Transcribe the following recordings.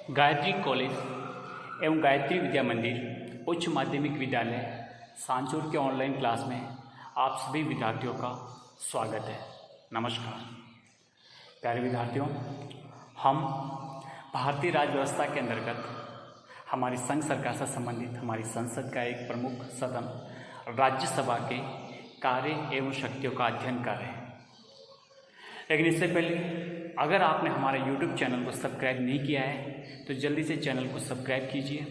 Gayatri college एवं गायत्री विद्या मंदिर उच्च माध्यमिक विद्यालय सांचौर के ऑनलाइन क्लास में आप सभी विद्यार्थियों का स्वागत है। नमस्कार प्यारे विद्यार्थियों, हम भारतीय राज्य व्यवस्था के अंतर्गत हमारी संघ सरकार से संबंधित हमारी संसद का एक प्रमुख सदन राज्यसभा के कार्य एवं शक्तियों का अध्ययन कर रहे हैं। लेकिन इससे पहले अगर आपने हमारे YouTube चैनल को सब्सक्राइब नहीं किया है तो जल्दी से चैनल को सब्सक्राइब कीजिए,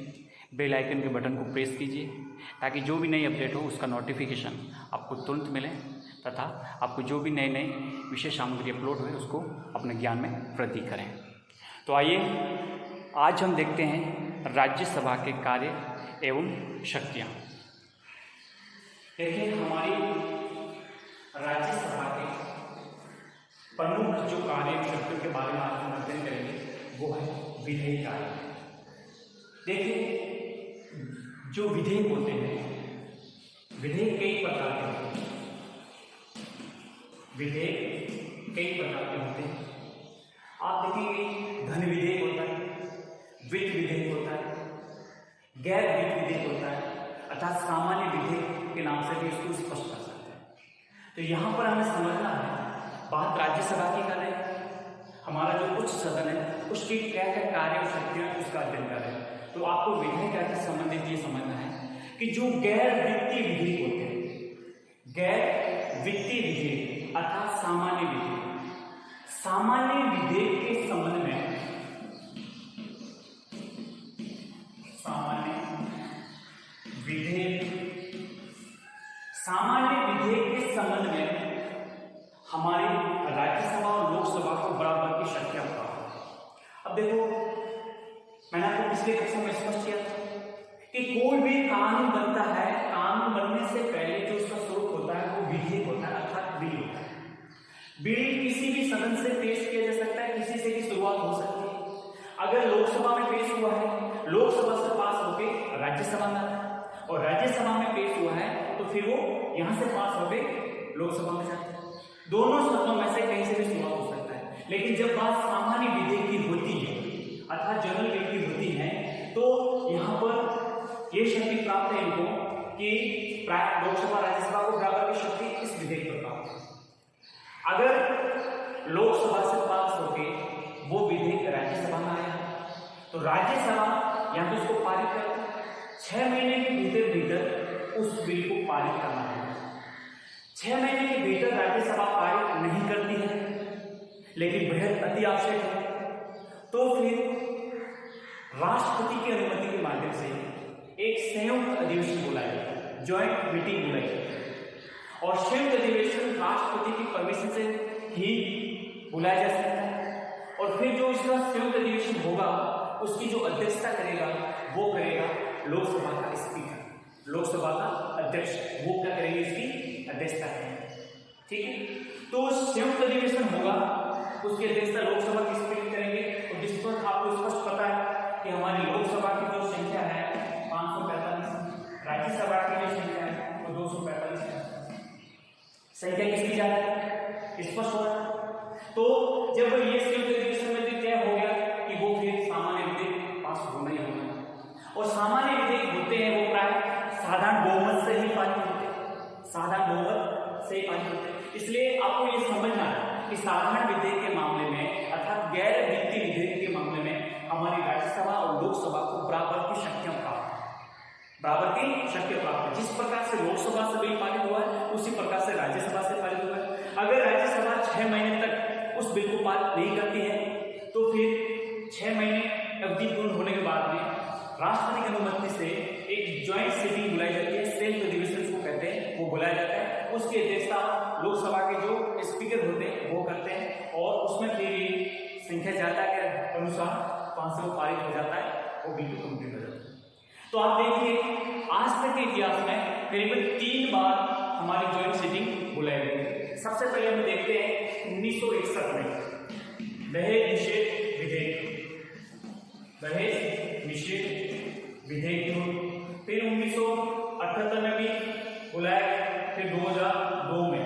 बेल आइकन के बटन को प्रेस कीजिए ताकि जो भी नई अपडेट हो उसका नोटिफिकेशन आपको तुरंत मिले तथा आपको जो भी नए नए विषय सामग्री अपलोड हुए उसको अपने ज्ञान में वृद्धि करें। तो आइए आज हम देखते हैं राज्यसभा के कार्य एवं शक्तियाँ। देखिए, हमारी राज्यसभा के प्रमुख जो कार्य एवं शक्तियों के बारे में आज हम अध्ययन करेंगे वो है विधेयक कार्य। देखिए, जो विधेयक होते हैं, विधेयक कई प्रकार के होते हैं। विधेयक कई प्रकार के होते हैं। आप देखेंगे धन विधेयक होता है, वित्त विधेयक होता है, गैर वित्त विधेयक होता है, अर्थात सामान्य विधेयक के नाम से भी इसको स्पष्ट कर सकते हैं। तो यहाँ पर हमें समझना है, बात राज्यसभा की कर रहे हैं, हमारा जो उच्च सदन है उसकी क्या क्या कार्य और शक्तियां उसका अध्ययन कर रहे हैं। तो आपको विधेयक कार्य से संबंधित ये समझना है कि जो गैर वित्तीय विधेयक होते हैं, गैर वित्तीय विधेयक अर्थात सामान्य विधेयक, सामान्य विधेयक के संबंध में सामान्य विधेयक के संबंध में हमारी राज्यसभा और लोकसभा को बराबर की शक्तियां प्राप्त है। अब देखो, मैंने आपको पिछले कक्षा में स्पष्ट किया था कि कोई भी कानून बनता है, कानून बनने से पहले जो उसका स्रोत होता है वो विधेयक होता है अर्थात बिल होता है। बिल किसी भी सदन से पेश किया जा सकता है, किसी से भी शुरुआत हो सकती है। अगर लोकसभा में पेश हुआ है, लोकसभा से पास होकर राज्यसभा में आता है, और राज्यसभा में पेश हुआ है तो फिर वो यहां से पास होकर लोकसभा में जाता है। दोनों सदनों में से कहीं से भी शुरुआत हो सकता है। लेकिन जब बात सामान्य विधेयक की होती है अर्थात जनरल बिल की होती है तो यहाँ पर ये शक्ति प्राप्त है इनको कि लोकसभा राज्यसभा को बराबर की शक्ति इस विधेयक पर प्राप्त है। अगर लोकसभा से पास होके वो विधेयक राज्यसभा में आया तो राज्यसभा या तो उसको पारित करती है, 6 महीने के भीतर भीतर उस बिल को पारित करना है। 6 महीने के भीतर राज्यसभा पारित नहीं करती है लेकिन बेहद अति आवश्यक है तो फिर राष्ट्रपति की अनुमति के माध्यम से एक संयुक्त अधिवेशन बुलाया जाता है, ज्वाइंट मीटिंग बुलाई जाती है। और संयुक्त अधिवेशन राष्ट्रपति की परमिशन से ही बुलाया जा सकता है। और फिर जो इसका संयुक्त अधिवेशन होगा उसकी जो अध्यक्षता करेगा वो करेगा लोकसभा का स्पीकर, लोकसभा का अध्यक्ष, वो क्या करेंगे, इसकी अध्यक्षता करेंगे। ठीक है, तो संयुक्त अधिवेशन होगा, उसकी अध्यक्षता लोकसभा की स्पीकर करेंगे। और जिस पर आपको स्पष्ट पता है कि हमारी लोकसभा की जो संख्या है 545, राज्यसभा की जो संख्या है वो 245 है। संख्या किसकी ज्यादा है स्पष्ट हो रहा है। तो जब ये संयुक्त अधिवेशन में तय हो गया कि वो फिर सामान्य विधेयक पास होना ही होना, और सामान्य विधेयक होते हैं वो प्राय साधारण बहुमत से ही पारित होते हैं, साधारण बहुमत से ही पारित होते हैं। इसलिए आपको ये समझना है कि साधारण विधेयक के मामले में अर्थात गैर वित्तीय विधेयक के मामले में हमारी राज्यसभा और लोकसभा को बराबर की शक्तियां प्राप्त है, बराबर की शक्तियां प्राप्त है। जिस प्रकार से लोकसभा से बिल पारित हुआ है उसी प्रकार से राज्यसभा से पारित हुआ है। अगर राज्यसभा 6 महीने तक उस बिल को पारित नहीं करती है तो फिर 6 महीने अवधि पूर्ण होने के बाद में राष्ट्रपति की अनुमति से एक ज्वाइंट सिटिंग बुलाई जाती है, संयुक्त अधिवेशन को कहते हैं, वो बुलाया जाता है। उसकी अध्यक्षता लोकसभा के जो स्पीकर होते हैं वो करते हैं और उसमें फिर संख्या ज्यादा के अनुसार 500 पारित हो जाता है, वो बिल कंप्लीट हो जाता है। तो आप देखिए, आज तक के इतिहास में करीबन 3 बार हमारी ज्वाइंट सिटिंग बुलाई गई। सबसे पहले हम देखते हैं 1961 में दहेज निषेध विधेयक, दहेज निषेध विधेयक। फिर 1978 में भी बुलाया गया, फिर 2002 में।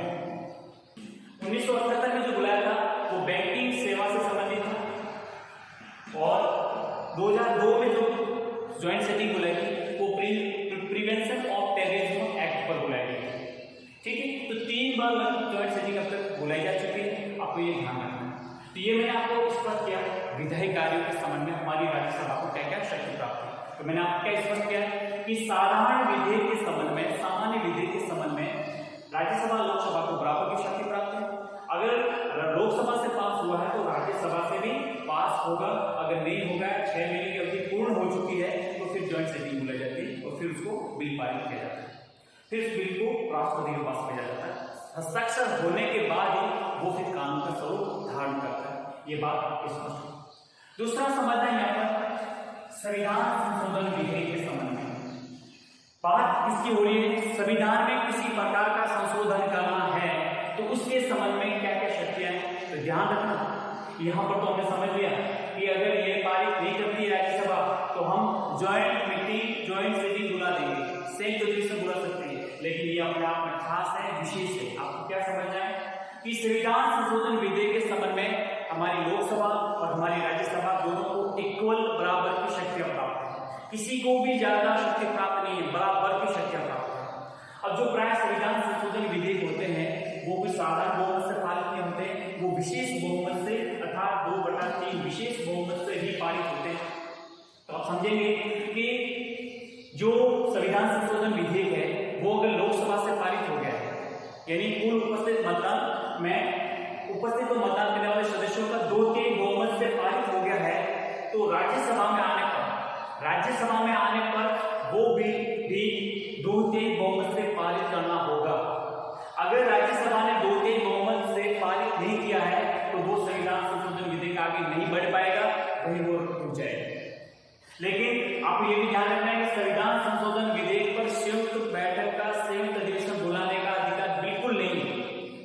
1978 में जो बुलाया था वो बैंकिंग सेवा से संबंधित था और 2002 में जो ज्वाइंट सेटिंग बुलाई थी वो प्रिवेंशन ऑफ टेररिज्म एक्ट पर बुलाई गई थी। ठीक है, तो 3 बार ज्वाइंट सेटिंग अब तक बुलाई जा चुकी है, आपको ये ध्यान रखना है। तो ये मैंने आपको स्पष्ट किया विधायी कार्यों के संबंध में हमारी राज्यसभा को क्या क्या शक्ति प्राप्त है। तो मैंने आपको क्या स्पष्ट किया कि साधारण विधेयक के संबंध में, सामान्य विधेयक के संबंध में राज्यसभा लोकसभा को बराबर की शक्ति प्राप्त है। अगर लोकसभा से पास हुआ है तो राज्यसभा से भी पास होगा, अगर नहीं होगा 6 महीने की अवधि पूर्ण हो चुकी है तो फिर ज्वाइंट सेटिंग बुलाई जाती है और फिर उसको बिल पारित किया जाता है। फिर इस बिल को राष्ट्रपति के पास भेजा जाता है, हस्ताक्षर होने के बाद ही वो फिर कानून का स्वरूप धारण करता है। ये बात स्पष्ट है। दूसरा समझना है यहाँ पर संविधान संशोधन विधेयक के संबंध में बात किसकी हो रही है। संविधान में किसी प्रकार का संशोधन करना है तो उसके संबंध में क्या क्या शक्तियां हैं, तो ध्यान रखना। यहाँ पर तो हमने समझ लिया कि अगर ये पारित नहीं करती राज्यसभा तो हम ज्वाइंट सेटिंग बुला देंगे, संयुक्त अधिवेशन बुला सकते हैं, लेकिन ये अपने आप में खास है, विशेष है। आपको क्या समझना है कि संविधान संशोधन विधेयक के संबंध में हमारी लोकसभा और हमारी राज्यसभा दोनों को इक्वल बराबर की शक्तियां प्राप्त है, किसी को भी ज्यादा शक्ति प्राप्त नहीं है, बराबर की शक्तियां प्राप्त है। अब जो प्राय संविधान संशोधन विधेयक होते हैं वो भी साधारण बहुमत से पारित नहीं होते, वो विशेष बहुमत से अर्थात 2/3 विशेष बहुमत से ही पारित होते हैं। तो आप समझेंगे कि जो संविधान संशोधन विधेयक है वो अगर लोकसभा से पारित हो गया है, यानी कुल उपस्थित मतदान में उपस्थित मतदान करने वाले सदस्यों का 2/3 बहुमत से पारित हो गया है, तो राज्यसभा में आने पर वो भी 2/3 बहुमत से पारित करना होगा। अगर राज्यसभा ने 2/3 बहुमत से पारित नहीं किया है तो वो संविधान संशोधन विधेयक आगे नहीं बढ़ पाएगा, वहीं वो रुक जाएगा। लेकिन आपको ये भी ध्यान रखना है कि संविधान संशोधन विधेयक पर संयुक्त बैठक का संयुक्त अधिवेशन बुलाने का अधिकार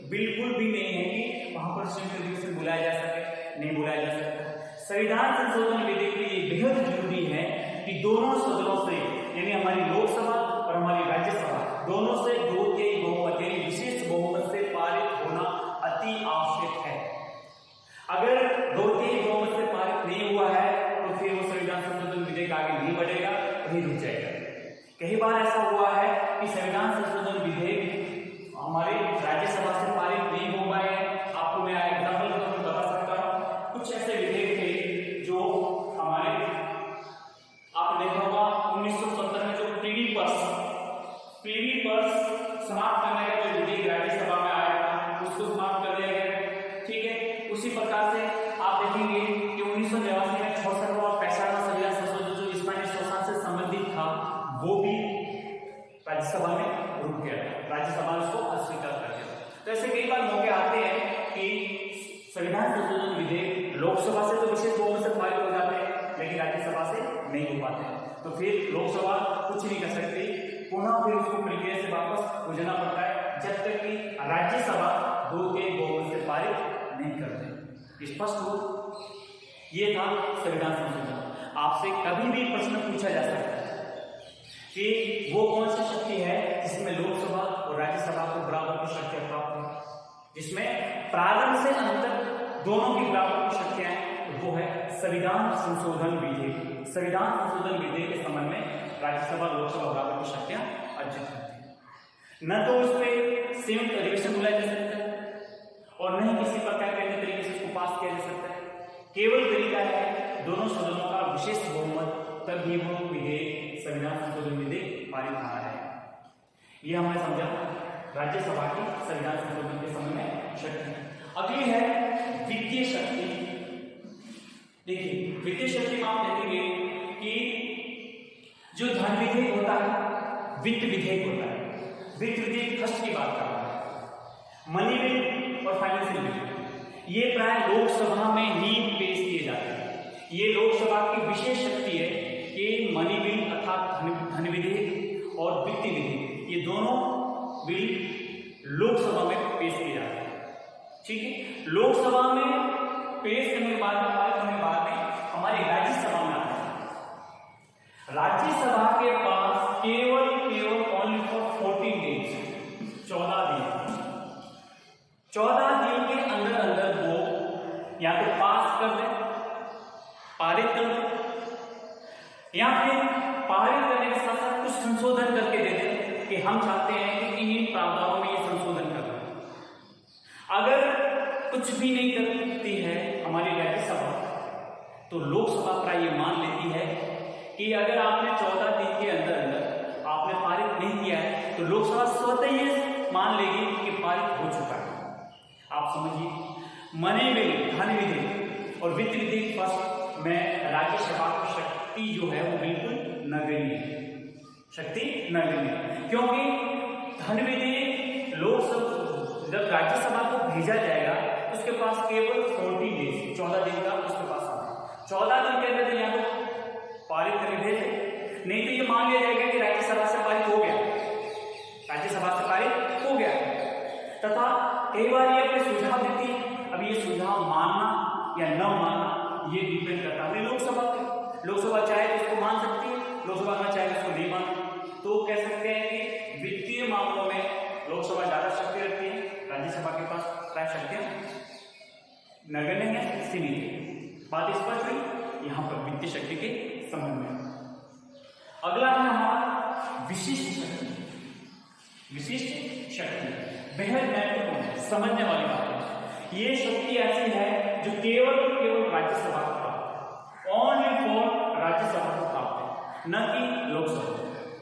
बिल्कुल भी नहीं है कि वहां पर संयुक्त अधिवेशन बुलाया जा सके, नहीं बुलाया जा सकता। संविधान संशोधन विधेयक के लिए बेहद जरूरी है कि दोनों सदनों से, यानी हमारी लोकसभा और हमारी राज्यसभा दोनों से 2/3 बहुमत यानी विशेष बहुमत से पारित होना अति आवश्यक है। अगर 2/3 बहुमत से पारित नहीं हुआ है तो फिर वो संविधान संशोधन विधेयक आगे नहीं बढ़ेगा, वहीं रुक जाएगा। कई बार ऐसा हुआ है कि संविधान संशोधन विधेयक हमारे राज्यसभा से पारित नहीं हो पाए। आपको मैं एग्जाम्पल के तौर पर बता सकता हूँ, कुछ ऐसे विधेयक थे जो हमारे, आपने देखा होगा 1970 में जो प्रीवी पर्स समाप्त करने का जो विधेयक राज्यसभा में आया था उसको समाप्त कर दिया गया। ठीक है, उसी प्रकार से आप देखेंगे कि 1983 में 66वां और 65वां संविधान संशोधन जो स्थानीय स्वशासन से संबंधित था वो भी राज्यसभा में रुक गया, राज्यसभा ने उसको अस्वीकार कर दिया। तो ऐसे कई बार मौके आते हैं कि संविधान संशोधन विधेयक लोकसभा से तो विशेष बहुमत से पारित हो जाते हैं लेकिन राज्यसभा से नहीं हो पाते हैं, तो फिर लोकसभा कुछ नहीं कर सकती, पुनः फिर उसको प्रक्रिया से वापस गुजरना पड़ता है जब तक कि राज्यसभा 2/3 बहुमत से पारित नहीं करते। स्पष्ट हो, ये था संविधान संशोधन। आपसे कभी भी प्रश्न पूछा जा सकता है कि वो कौन सी शक्ति है जिसमें लोकसभा और राज्यसभा को बराबर की शक्तियां प्राप्त है, जिसमें प्रारंभ से अंत तक दोनों की बराबर की शक्तियां हैं, वो है संविधान संशोधन विधेयक। संविधान संशोधन विधेयक के संबंध में राज्यसभा लोकसभा बराबर की शक्तियां अर्जित करती है। न तो उसमें संयुक्त अधिवेशन बुलाया जा सकता है और न ही किसी प्रकार के अन्य तरीके से उसको पास किया जा सकता है। केवल तरीका है दोनों सदनों का विशेष बहुमत, तभी वो विधेयक संविधान संशोधन विधेयक पारित होना है। यह हमने समझा राज्यसभा की संविधान संशोधन के संबंध में शक्ति। अगली है वित्तीय शक्ति। देखिए वित्तीय शक्ति में आप देखेंगे कि जो धन विधेयक होता है, वित्त विधेयक होता है, वित्त विधेयक खर्च की बात कर रहा है, मनी बिल और फाइनेंशियल बिल ये प्राय लोकसभा में ही पेश किए जाते हैं। ये लोकसभा की विशेष शक्ति है कि मनी बिल अर्थात धन विधेयक और वित्तीय विधेयक ये दोनों बिल लोकसभा में पेश किए जाते हैं। ठीक है, लोकसभा में पेश करने के बाद में पारित होने के बाद में हमारी राज्यसभा में आता है। राज्यसभा के पास केवल ओनली फॉर 14 डेज 14 दिन के अंदर वो या तो पास कर दे, पारित कर दे या फिर पारित करने के साथ साथ कुछ संशोधन करके दे दें कि हम चाहते हैं कि इन प्रावधानों में ये संशोधन करना। अगर कुछ भी नहीं करती है हमारी राज्यसभा, तो लोकसभा प्राय ये मान लेती है कि अगर आपने 14 दिन के अंदर अंदर आपने पारित नहीं किया है तो लोकसभा स्वतः ये मान लेगी कि पारित हो चुका है। आप समझिए, मनी बिल, धन विधेयक और वित्त विधेयक फर्स्ट में राज्यसभा की शक्ति जो है वो बिल्कुल नगण्य है, शक्ति नगण्य है, क्योंकि धन विधेयक लोकसभा जब राज्यसभा को भेजा जाएगा तो उसके पास केवल 14 डेज 14 दिन का उसके पास आता है। 14 दिन के अंदर यहाँ को पारित करके भेज, नहीं तो ये मान लिया जाएगा कि राज्यसभा से पारित हो गया, राज्यसभा से पारित हो गया। तथा कई बार ये अपने सुझाव देती है, अब ये सुझाव मानना या न मानना ये डिपेंड करता है लोकसभा पे। लोकसभा चाहे तो इसको मान सकती है, लोकसभा ना चाहे तो इसको नहीं मान। तो कह सकते हैं कि वित्तीय मामलों में लोकसभा ज्यादा शक्ति रखती है, राज्यसभा के पास प्राय शक्तियां नगण्य है, सीमित है। बात स्पष्ट हुई यहाँ पर वित्तीय शक्ति के संबंध में। अगला है हमारा विशिष्ट शक्ति। विशिष्ट शक्ति बेहद महत्वपूर्ण है, समझने वाली बात है। ये शक्ति ऐसी है जो केवल राज्यसभा को प्राप्त है, ओनली फॉर राज्यसभा को प्राप्त है, न कि लोकसभा।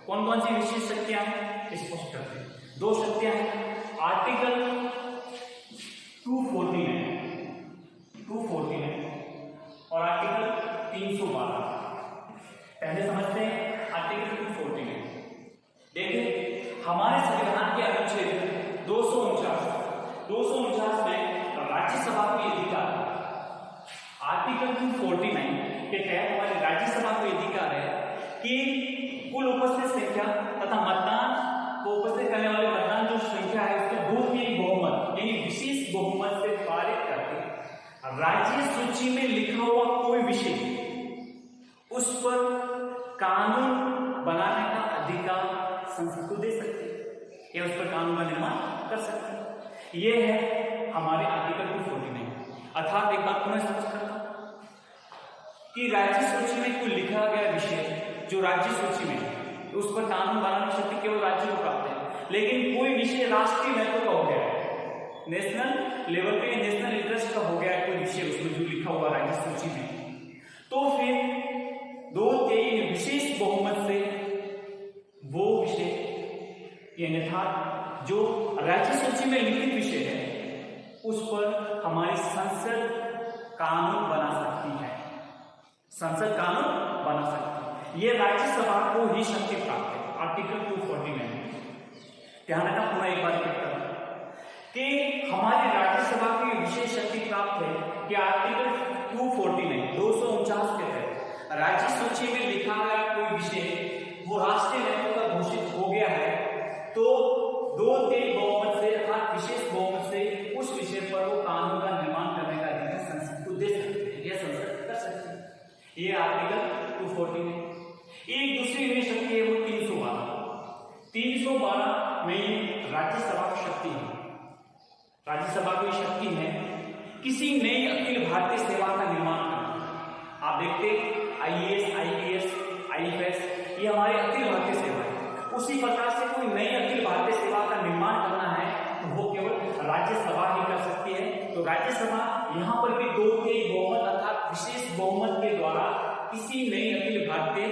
कौन कौन सी विशिष्ट शक्तियां हैं स्पष्ट करते हैं। 2 शक्तियां हैं, आर्टिकल 249 और आर्टिकल 312। पहले समझते हैं आर्टिकल 249। देखिए, हमारे संविधान के अनुच्छेद 249 में राज्यसभा को अधिकार है। आर्टिकल 249 के तहत हमारी राज्यसभा को अधिकार है कि कुल उपस्थित संख्या तथा मतदान को उपस्थित करने वाले मतदान जो संख्या है उसके 2/3 बहुमत यानी विशेष बहुमत से पारित करके राज्य सूची में लिखा हुआ कोई विषय उस पर कानून बनाने का अधिकार संसद को दे सकते हैं या उस पर कानून का निर्माण कर सकते हैं। यह है हमारे आर्टिकल 249। अर्थात एक बात मैं समझ करता हूं कि राज्य सूची में कोई लिखा गया विषय जो राज्य सूची में तो उस पर कानून बनाने की शक्ति केवल राज्य को प्राप्त है। लेकिन कोई विषय राष्ट्रीय महत्व का हो गया है, नेशनल लेवल पे नेशनल इंटरेस्ट का हो गया है कोई विषय उसमें जो लिखा हुआ राज्य सूची में, तो फिर 2/3 विशेष बहुमत से वो विषय अन्यथा जो राज्य सूची में लिखित विषय है उस पर हमारी संसद कानून बना सकती है, संसद कानून बना सकती है। ये राज्यसभा को ही शक्ति प्राप्त है। आर्टिकल 249 ध्यान रखना, पूरा एक बार रिपीट करना कि हमारी राज्यसभा की विशेष शक्ति प्राप्त है कि आर्टिकल 249 के तहत राज्य सूची में लिखा गया कोई विषय वो राष्ट्रीय महत्व का घोषित हो गया है तो 2/3 बहुमत से अर्थात विशेष बहुमत से उस विषय पर वो कानून का निर्माण करने का अधिकार संसद को दे सकते हैं या संसद कर सकते हैं। ये आर्टिकल 249 है। एक दूसरी भी शक्ति है वो 312 में राज्यसभा की शक्ति है। राज्यसभा की शक्ति है किसी नई अखिल भारतीय सेवा का निर्माण करना। आप देखते IAS, IPS, IFS ये हमारे अखिल भारतीय सेवा है। उसी प्रकार से कोई नई अखिल भारतीय सेवा का निर्माण करना है तो वो केवल राज्यसभा ही कर सकती है। तो राज्यसभा यहाँ पर भी 2/3 बहुमत अर्थात विशेष बहुमत के द्वारा किसी नई अखिल भारतीय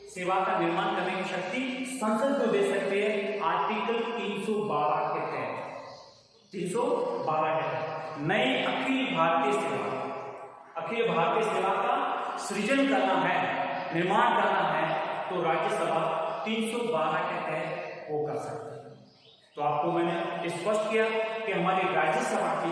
सेवा का निर्माण करने की शक्ति संसद को दे सकते हैं। आर्टिकल 312 के तहत 312 के तहत नई अखिल भारतीय सेवा का सृजन करना है, निर्माण करना है तो राज्यसभा 312 के तहत वो कर सकते हैं। तो आपको मैंने स्पष्ट किया कि हमारी राज्यसभा की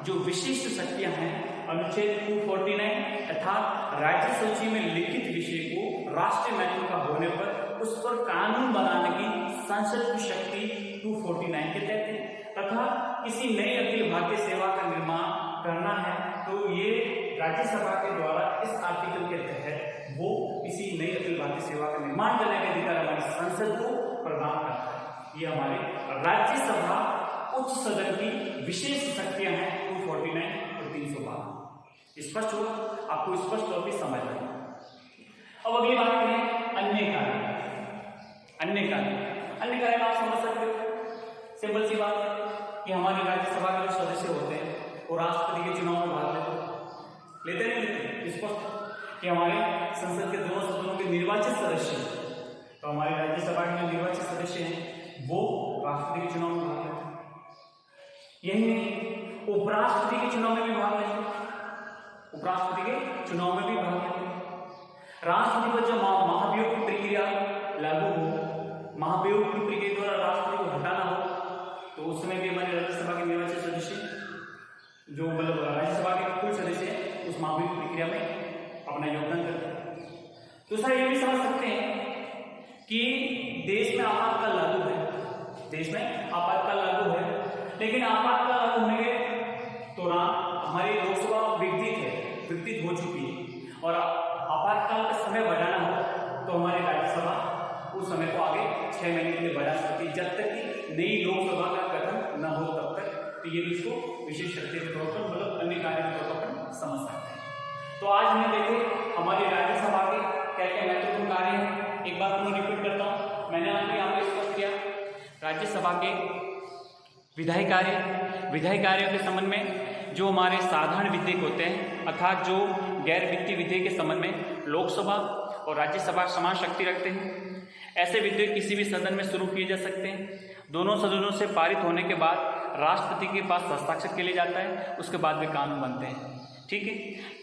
जो विशिष्ट शक्तियां हैं अनुच्छेद 249 अर्थात राज्य सूची में लिखित विषय को राष्ट्रीय महत्व का होने पर उस पर कानून बनाने की संसद की शक्ति 249 के तहत है तथा किसी नई अखिल भारतीय सेवा का निर्माण करना है तो ये राज्यसभा के द्वारा इस आर्टिकल के तहत वो किसी नई अखिल भारतीय सेवा का निर्माण करने का अधिकार हमारी संसद को प्रदान करता है। ये हमारे राज्यसभा उच्च सदन की विशेष शक्तियां हैं 249 और 312। स्पष्ट हुआ? आपको स्पष्ट तौर पर समझ आएगा। अब अगली बात करें अन्य कार्य। अन्य कार्य में आप समझ सकते हो, सिंपल सी बात है कि हमारे राज्यसभा के जो सदस्य होते हैं वो राष्ट्रपति के चुनाव में भाग लेते नहीं लेते। स्पष्ट कि हमारे संसद के दोनों सदनों के निर्वाचित सदस्य, तो हमारे राज्यसभा के जो निर्वाचित सदस्य हैं वो राष्ट्रपति के चुनाव में भाग लेते हैं। यही नहीं, उपराष्ट्रपति के चुनाव में भी भाग लेते हैं, उपराष्ट्रपति के चुनाव में भी भाग लेते हैं। राष्ट्रपति पर जब महाभियोग की प्रक्रिया लागू हो, महाभियोग की प्रक्रिया द्वारा राष्ट्रपति को हटाना हो, तो उस समय भी हमारे राज्यसभा के निर्वाचित सदस्य जो मतलब राज्यसभा के कुल सदस्य हैं उस महाभियोग प्रक्रिया में अपना योगदान करते हैं। दूसरा ये भी समझ सकते हैं कि देश में आपातकाल लागू है, देश में आपातकाल लागू है, लेकिन आपातकाल लागू होने के दौरान हमारी लोकसभा विघटित हो चुकी है और आपातकाल का समय बढ़ाना हो तो हमारी राज्यसभा उस समय को आगे 6 महीने के लिए बढ़ा सकती है, जब तक कि नई लोकसभा का गठन न हो तब तक। तो ये भी इसको विशेष शक्ति के तौर पर मतलब अन्य कार्य के तौर पर समझ सकते हैं। तो आज हमने देखे हमारी राज्यसभा के क्या क्या महत्वपूर्ण कार्य हैं। एक बार मैं रिपीट करता हूँ, मैंने आपको यहाँ पे स्पष्ट किया राज्यसभा के विधायी कार्यों के संबंध में जो हमारे साधारण विधेयक होते हैं अर्थात जो गैर वित्तीय विधेयक के संबंध में लोकसभा और राज्यसभा समान शक्ति रखते हैं। ऐसे विधेयक किसी भी सदन में शुरू किए जा सकते हैं। दोनों सदनों से पारित होने के बाद राष्ट्रपति के पास हस्ताक्षर के लिए जाता है, उसके बाद वे कानून बनते हैं। ठीक है,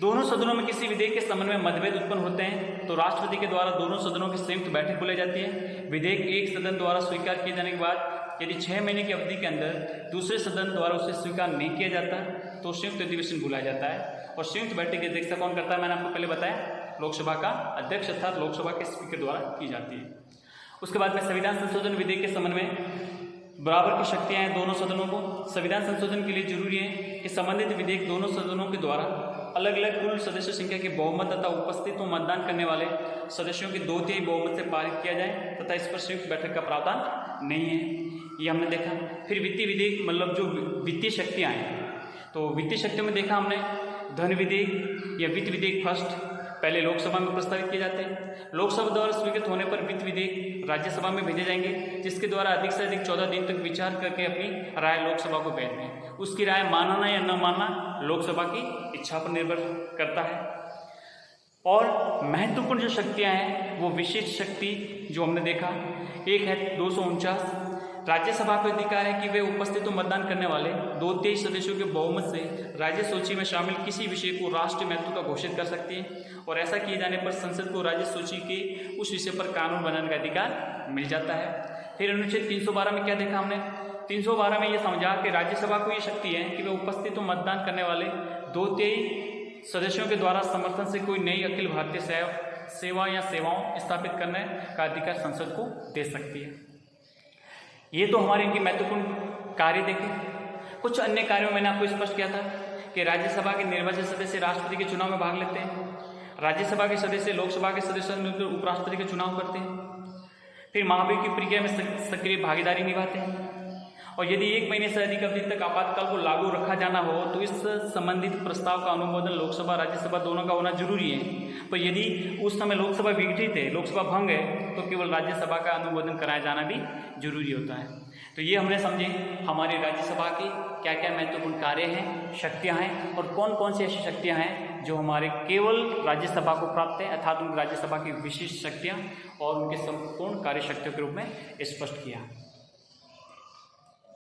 दोनों सदनों में किसी विधेयक के संबंध में मतभेद उत्पन्न होते हैं तो राष्ट्रपति के द्वारा दोनों सदनों की संयुक्त बैठक बुलाई जाती है। विधेयक एक सदन द्वारा स्वीकार किए जाने के बाद यदि 6 महीने की अवधि के अंदर दूसरे सदन द्वारा उसे स्वीकार नहीं किया जाता तो संयुक्त अधिवेशन बुलाया जाता है और संयुक्त बैठक की अध्यक्षता कौन करता है? मैंने आपको पहले बताया, लोकसभा का अध्यक्ष अर्थात लोकसभा के स्पीकर द्वारा की जाती है। उसके बाद में संविधान संशोधन विधेयक के संबंध में बराबर की शक्तियां हैं दोनों सदनों को। संविधान संशोधन के लिए जरूरी है कि संबंधित विधेयक दोनों सदनों के द्वारा अलग अलग कुल सदस्य संख्या के बहुमत तथा उपस्थित व मतदान करने वाले सदस्यों की 2/3 बहुमत से पारित किया जाए तथा इस पर संयुक्त बैठक का प्रावधान नहीं है, ये हमने देखा। फिर वित्तीय विधेयक मतलब जो वित्तीय शक्तियाँ हैं, तो वित्तीय शक्तियों में देखा हमने धन विधेयक या वित्त विधेयक फर्स्ट पहले लोकसभा में प्रस्तावित किए जाते हैं। लोकसभा द्वारा स्वीकृत होने पर वित्त विधेयक राज्यसभा में भेजे जाएंगे जिसके द्वारा अधिक से अधिक 14 दिन तक विचार करके अपनी राय लोकसभा को भेजते हैं। उसकी राय मानना या न मानना लोकसभा की इच्छा पर निर्भर करता है। और महत्वपूर्ण जो शक्तियां हैं वो विशिष्ट शक्ति जो हमने देखा, एक है 249 राज्यसभा का अधिकार है कि वे उपस्थित मतदान करने वाले 2/3 सदस्यों के बहुमत से राज्य सूची में शामिल किसी विषय को राष्ट्रीय महत्व का घोषित कर सकती है और ऐसा किए जाने पर संसद को राज्य सूची के उस विषय पर कानून बनाने का अधिकार मिल जाता है। फिर अनुच्छेद 312 में क्या देखा हमने? 312 में ये समझा कि राज्यसभा को ये शक्ति है कि वे उपस्थित मतदान करने वाले 2/3 सदस्यों के द्वारा समर्थन से कोई नई अखिल भारतीय सेवा या सेवाओं स्थापित करने का अधिकार संसद को दे सकती है। ये तो हमारे इनके महत्वपूर्ण कार्य देखे। कुछ अन्य कार्यों में मैंने आपको स्पष्ट किया था कि राज्यसभा के निर्वाचित सदस्य राष्ट्रपति के चुनाव में भाग लेते हैं, राज्यसभा के सदस्य लोकसभा के सदस्यों में उपराष्ट्रपति के चुनाव करते हैं, फिर महाभियोग की प्रक्रिया में सक्रिय भागीदारी निभाते हैं और यदि 1 महीने से अधिक अवधि तक आपातकाल को लागू रखा जाना हो तो इस संबंधित प्रस्ताव का अनुमोदन लोकसभा राज्यसभा दोनों का होना जरूरी है। पर यदि उस समय लोकसभा विघटित है, लोकसभा भंग है, तो केवल राज्यसभा का अनुमोदन कराया जाना भी जरूरी होता है। तो ये हमने समझे हमारी राज्यसभा की क्या क्या महत्वपूर्ण कार्य हैं, शक्तियाँ हैं और कौन कौन सी ऐसी शक्तियाँ हैं जो हमारे केवल राज्यसभा को प्राप्त है अर्थात उन राज्यसभा की विशिष्ट शक्तियाँ और उनके संपूर्ण कार्य शक्तियों के रूप में स्पष्ट किया।